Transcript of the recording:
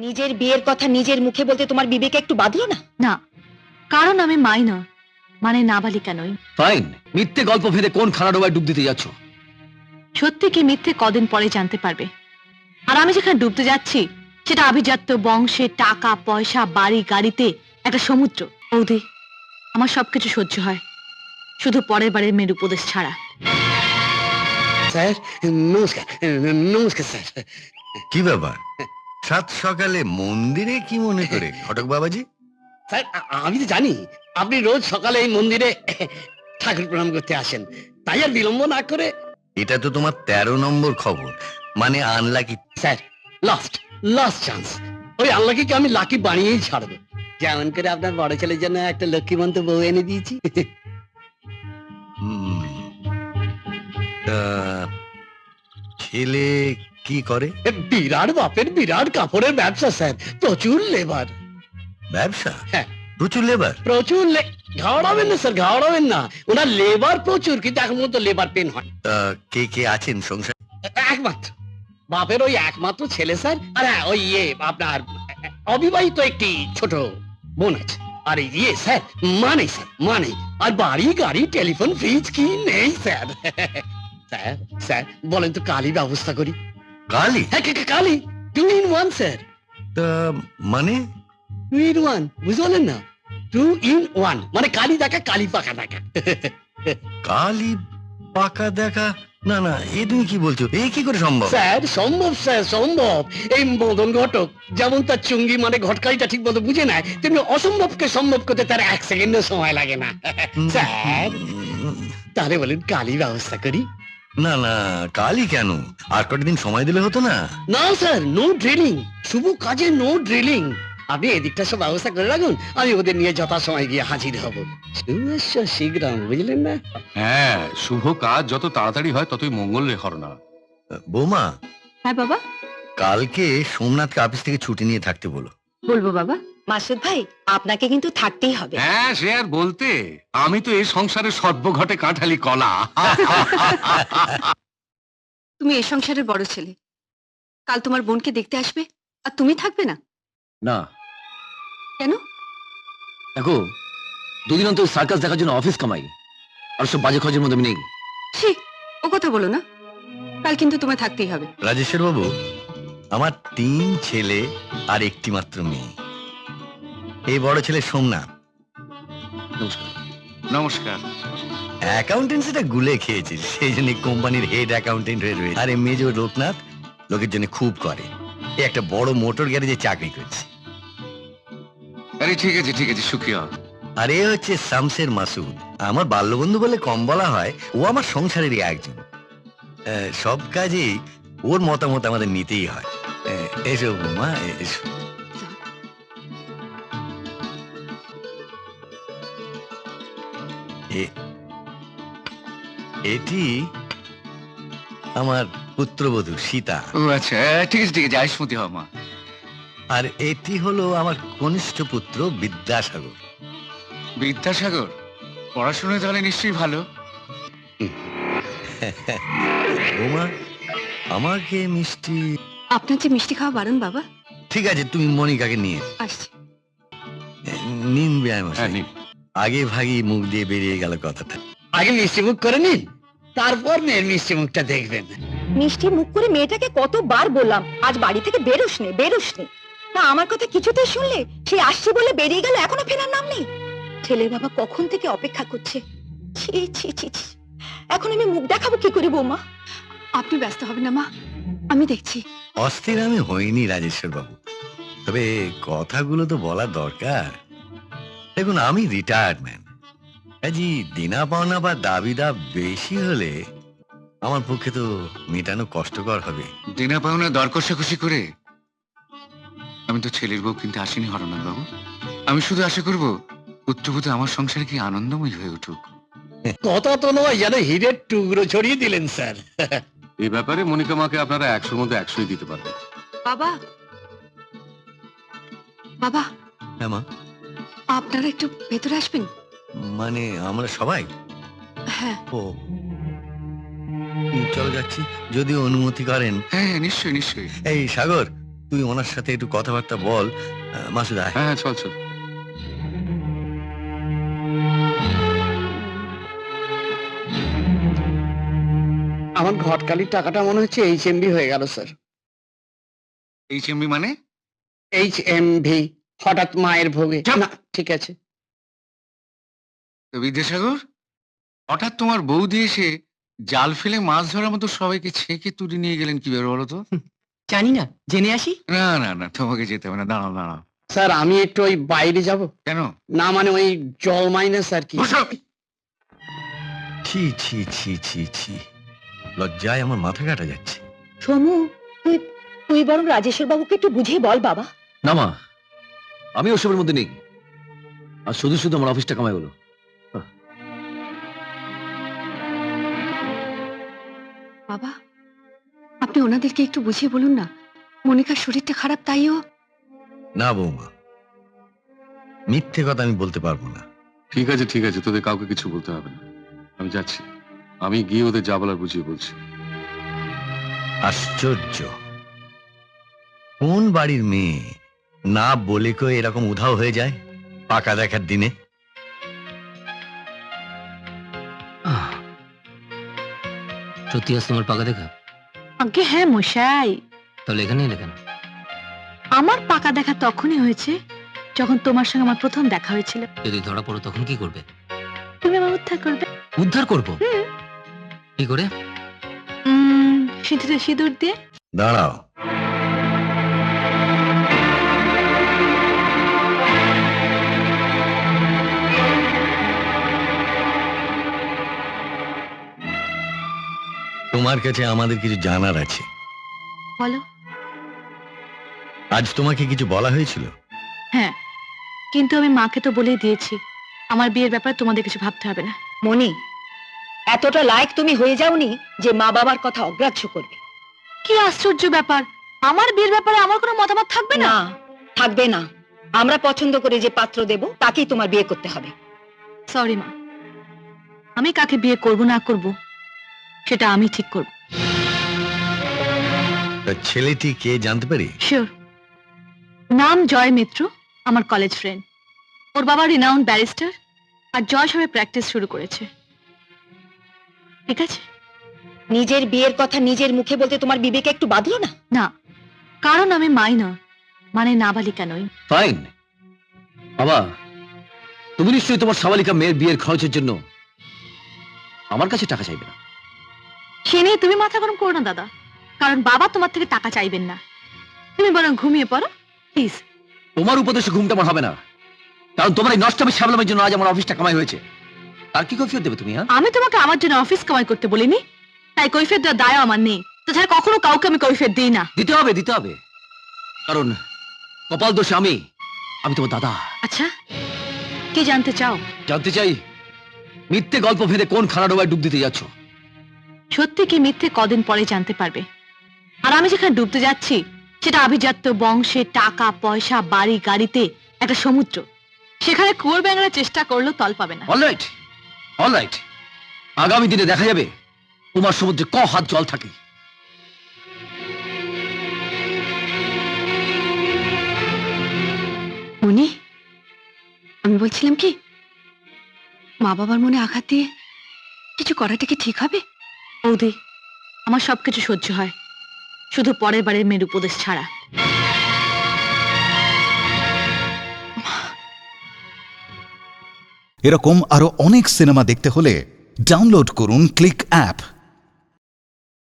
নিজের বিয়ের কথা নিজের মুখে বলতে তোমার বিবেকে একটু বাঁধলো না? না, কারণ আমি মাইনর, মানে নাবালিকা নই। ফাইন, মিথ্যে গল্প ফেলে কোন খানাডোবায় ডুব দিতে যাচ্ছ? সত্যি কি মিথ্যে কদিন পরে জানতে পারবে। আর আমি যেখানে ডুবতে যাচ্ছি সেটা আভিজাত্য বংশে, টাকা পয়সা, বাড়ি গাড়িতে একটা সমুদ্র। বৌদি, আমার সবকিছু সহ্য হয়, শুধু পরের বারের মেয়ের উপদেশ ছাড়া। স্যার নমস্কার। নমস্কার স্যার। কি ব্যাপার সাত সকালে মন্দিরে কি মনে করে ঘটক বাবাজি? স্যার আমি তো জানি আপনি রোজ সকালে এই মন্দিরে ঠাকুর প্রণাম করতে আসেন, তাই আর বিলম্ব না করে। এটা তো তোমার 13 নম্বর খবর, মানে আনলাকি। স্যার লাস্ট চান্স, ওই আল্লাহকে আমি লাকি বানিয়েই ছাড়বো, যেমন করে আপনার বড় ছেলের জন্য একটা লক্ষ্মীমন্ত বউ এনে দিয়েছি। তা ছেলে কি করে? বিরাট বাপের বিরাট কাপড়ের ব্যবসা স্যার, প্রচুর লেবার। ব্যবসা? হ্যাঁ। প্রচুর লেবার? প্রচুর ঘাওড়াবেন না স্যার, ঘাওড়াবেন না, ওনার লেবার প্রচুর, কিন্তু এখন মতো লেবার পেন হয়। তা কে কে আছেন সংসার? একমাত্র বাপের ওই একমাত্র ছেলে স্যার, আর হ্যাঁ ওই আপনার অবিবাহিত একটি ছোট বোন আছে। আর স্যার মানে আর বাড়ি গাড়ি টেলিফোন ফ্রিজ কি নেই স্যার। স্যার স্যার বলেন তো কালি ব্যবস্থা করি? কালি? হ্যাঁ কালি 2 in 1 স্যার। তা মানে? 2 in 1 বুঝলেন না? 2 in 1 মানে কালি দেখা কালি পাকা দেখা। কালি পাকা দেখা? না না, এ তুমি কি বলছো? এই কি করে সম্ভব? স্যার সম্ভব। এই মদন ঘটক যেমন তার চুঙ্গি মানে ঘটকালিটা ঠিক মতো বুঝে নেয়, তেমনি অসম্ভবকে সম্ভব করতে তার 1 সেকেন্ডও সময় লাগে না। স্যার তাহলে বলেন কালি ব্যবস্থা করি? না না, কালি কেন? আর কটা দিন সময় দিলে হতো না? না স্যার, নো ড্রিলিং, শুভ কাজে নো ড্রিলিং। আপনি এদিকটা সব ব্যবস্থা করে রাখুন, আমি ওদের নিয়ে যথাসময় গিয়ে হাজির হব। শীঘ্রম, বুঝলেন না? হ্যাঁ, শুভ কাজ যত তাড়াতাড়ি হয় ততই মঙ্গল রে হরনা। বৌমা, হ্যাঁ বাবা। কালকে সোমনাথকে অফিস থেকে ছুটি নিয়ে থাকতে বলো। বলবো বাবা। মাসুদ ভাই, আপনাকে কিন্তু থাকতেই হবে। হ্যাঁ, সে আর বলতে, আমি তো এই সংসারে সর্বঘটে কাঁঠালি কলা। তুমি এই সংসারের বড় ছেলে, কাল তোমার বোনকে দেখতে আসবে আর তুমি থাকবে না? না। কেন? দেখো, 2 দিন অন্তর সার্কাস দেখার জন্য অফিস কামাই, আর সব বাজে খরচের মধ্যে আমি নেই। ছি, ও কথা বলো না, কাল কিন্তু তোমায় থাকতেই হবে। রাজেশ্বর বাবু, আমার 3 ছেলে আর একটি মাত্র মেয়ে। এই বড় ছেলে সোমনাথ, নমস্কার। নমস্কার। অ্যাকাউন্টেন্সিটা গুলে খেয়েছে, সেই জন্য কোম্পানির হেড অ্যাকাউন্টেন্ট হয়ে রয়েছে। আর মেজ লোকনাথ লোকের জন্য খুব করে, একটা বড় মোটর গ্যারেজে চাকরি করছে। আরে ঠিক আছে, সুখিয়া। আর এ হচ্ছে শামসের মাসুদ, আমার বাল্যবন্ধু বলে কম বলা হয়। ও আমার সংসারেরই একজন। সব কাজেই ওর মতামত আমাদের নিতেই হয়। এসো মা, এসো। এটি আমার পুত্রবধূ সীতা। ও আচ্ছা, ঠিক আছে, আয়ুষ্মতি হও মা। আর এটি হলো আমার কনিষ্ঠ পুত্র বিদ্যাসাগর। বিদ্যাসাগর পড়াশোনায় তাহলে নিশ্চয়ই ভালো। ওমা, আমাকে মিষ্টি? আপনার যে মিষ্টি খাওয়া বারণ বাবা। ঠিক আছে, তুমি মনিকাকে নিয়ে আসছি। নিন ব্যায়াম। হ্যাঁ, নিন। আগে ভাগই মুখ দিয়ে বেরিয়ে গেল কথাটা। আগে মিষ্টি মুখ করে নিন, তারপর মেয়ের মিষ্টি মুখটা দেখবেন। মিষ্টি মুখ করে মেয়েটাকে কতবার বললাম আজ বাড়ি থেকে বেরোস নে। না, আমার কথা কিছুতেই শুনলে? সে আসছে বলে বেরিয়ে গেল, এখনো ফেরার নাম নেই। ছেলের বাবা কখন থেকে অপেক্ষা করছে। ছি ছি ছি ছি, এখন আমি মুখ দেখাবো কি করে বৌমা? আপনি ব্যস্ত হবেন না মা, আমি দেখছি। অস্থির আমি হইনি রাজেশ্বর বাবু, তবে কথাগুলো তো বলা দরকার। দেখুন, আমি রিটায়ার্ড ম্যান, কাজী দিনা পাওনা বা দাবিদা বেশি হলে আমার পক্ষে তো মেটানো কষ্টকর হবে। দিনা পাওনা দর কষাকষি করে আমি তো ছেলের বউ কিনতে আসিনি হরনাথ বাবু। আমি শুধু আশা করব পুত্রবধূ আমার সংসারে কি আনন্দময় হয়ে উঠুক। কথা তো নয়, যেন হীরের টুকরো ছড়িয়ে দিলেন স্যার। এই ব্যাপারে মনিকা মাকে আপনারা 100-র মধ্যে 100ই দিতে পারবেন। বাবা, বাবা, হ্যাঁ মা? আপনারা একটু ভেতরে আসবেন। মানে আমরা সবাই? হ্যাঁ। ও, চলে যাচ্ছি, যদি অনুমতি করেন। হ্যাঁ, নিশ্চয়ই। এই সাগর, তুই ওনার সাথে একটু কথাবার্তা বল। মাসুদ আয়। হ্যাঁ হ্যাঁ, চল চল। আমার ঘটকালির টাকাটা মনে হচ্ছে HMV হয়ে গেল স্যার। HMV মানে? HMV, হঠাৎ মায়ের ভোগে। চাপ। না, ঠিক আছে। তো বিদ্যাসাগর, হঠাৎ তোমার বৌদি এসে জাল ফেলে মাছ ধরার মতো সবাইকে ছেঁকে তুলে নিয়ে গেলেন কিভাবে বলো তো? জানি না, জেনে আসি। না না না, তোমাকে যেতে হবে না, দাঁড়াও দাঁড়াও। স্যার আমি একটু ওই বাইরে যাব। কেন? না মানে ওই জল মাইনাস আর কি। বসো। ছি ছি ছি ছি ছি, লজ্জায় আমার মাথা কাটা যাচ্ছে। সমু, তুই তুই বরং রাজেশ্বর বাবুকে একটু বুঝিয়ে বল বাবা। না মা, আমি ওসবের মধ্যে নেই। আর শুধু শুধু আমার অফিসটা কামাই হলো। বাবা, আপনি ওনাদেরকে একটু বুঝিয়ে বলুন না, মনিকার শরীরটা খারাপ, তাইও। না বৌমা, মিথ্যে কথা আমি বলতে পারবো না। ঠিক আছে, তোদের কাউকে কিছু বলতে হবে না। আমি যাচ্ছি, আমি গিয়ে ওদের যা বলার বুঝিয়ে বলছি। আশ্চর্য, কোন বাড়ির মেয়ে না বলে কেউ এরকম উধাও হয়ে যায় পাকা দেখার দিনে? সত্যি আজ তোমার পাকা দেখা? আগে হ্যাঁ মশাই, তাহলে এখানে এলে কেন? আমার পাকা দেখা তখনই হয়েছে যখন তোমার সঙ্গে আমার প্রথম দেখা হয়েছিল। যদি ধরা পড়ো তখন কি করবে? তুমি আমার উদ্ধার করবে। উদ্ধার করবো? কি করে? সিঁথিতে সিঁদুর দিয়ে। দাঁড়াও, তোমার কাছে আমাদের কিছু জানার আছে। বলো। আজ তোমাকে কিছু বলা হয়েছিল? হ্যাঁ, কিন্তু আমি মাকে তো বলেই দিয়েছি আমার বিয়ের ব্যাপারে তোমাদের কিছু ভাবতে হবে না। মনি, এতটা লায়ক তুমি হয়ে যাওনি যে মা বাবার কথা অগ্রাহ্য করবে। কি আশ্চর্য ব্যাপার, আমার বিয়ের ব্যাপারে আমার কোনো মতামত থাকবে না? না, থাকবে না। আমরা পছন্দ করে যে পাত্র দেব তাকেই তোমার বিয়ে করতে হবে। সরি মা, আমি কাকে বিয়ে করব না করব সেটা আমি ঠিক করব। তা ছেলেটি কে জানতে পারি? শিওর, নাম জয় মিত্র, আমার কলেজ ফ্রেন্ড। ওর বাবা রিনাউন্ড ব্যারিস্টার, আর জয় সবে প্র্যাকটিস শুরু করেছে। ঠিক আছে? নিজের বিয়ের কথা নিজের মুখে বলতে তোমার বিবেকে একটু বাঁধলো না? না, কারণ আমি মাইনর, মানে নাবালিকা নই। ফাইন। বাবা, তুমি নিশ্চয়ই তোমার সাবালিকা মেয়ের বিয়ের খরচের জন্য আমার কাছে টাকা চাইবে না। সে নিয়ে তুমি মাথা গরম করো না দাদা, কারণ বাবা তোমার থেকে টাকা চাইবেন না। তুমি বরং ঘুমিয়ে পড়ো প্লিজ। তোমার উপদেশে ঘুমটা আমার হবে না, কারণ তোমার এই নষ্টামি সাবলামের জন্য আজ আমার অফিসটা কামাই হয়েছে। তার কি কৈফিয়ত দেবে তুমি? হ্যাঁ, আমি তোমাকে আমার জন্য অফিস কামাই করতে বলিনি, তাই কৈফিয়ত দেওয়ার দায় আমার নেই। তাছাড়া কখনো কাউকে আমি কৈফিয়ত দিই না। দিতে হবে, কারণ কপাল দোষে আমি তোমার দাদা। আচ্ছা, কি জানতে চাও? জানতে চাই, মিথ্যে গল্প ভেদে কোন খানা ডোবায় ডুব দিতে যাচ্ছ? সত্যি কি মিথ্যে কদিন পরে জানতে পারবে। আর আমি যেখানে ডুবতে যাচ্ছি সেটা আভিজাত্য বংশে, টাকা পয়সা বাড়ি গাড়িতে একটা সমুদ্র। সেখানে কুয়োর ব্যাঙানোর চেষ্টা করলেও তল পাবে না। অলরাইট, আগামী দিনে দেখা যাবে তোমার সমুদ্রে ক হাত জল থাকে। মনি, আমি বলছিলাম কি, মা বাবার মনে আঘাত দিয়ে কিছু করাটা কি ঠিক হবে? বৌদি, আমার সবকিছু সহ্য হয়, শুধু পরের বারের মেয়ের উপদেশ ছাড়া। এরকম আরো অনেক সিনেমা দেখতে হলে ডাউনলোড করুন ক্লিক অ্যাপ।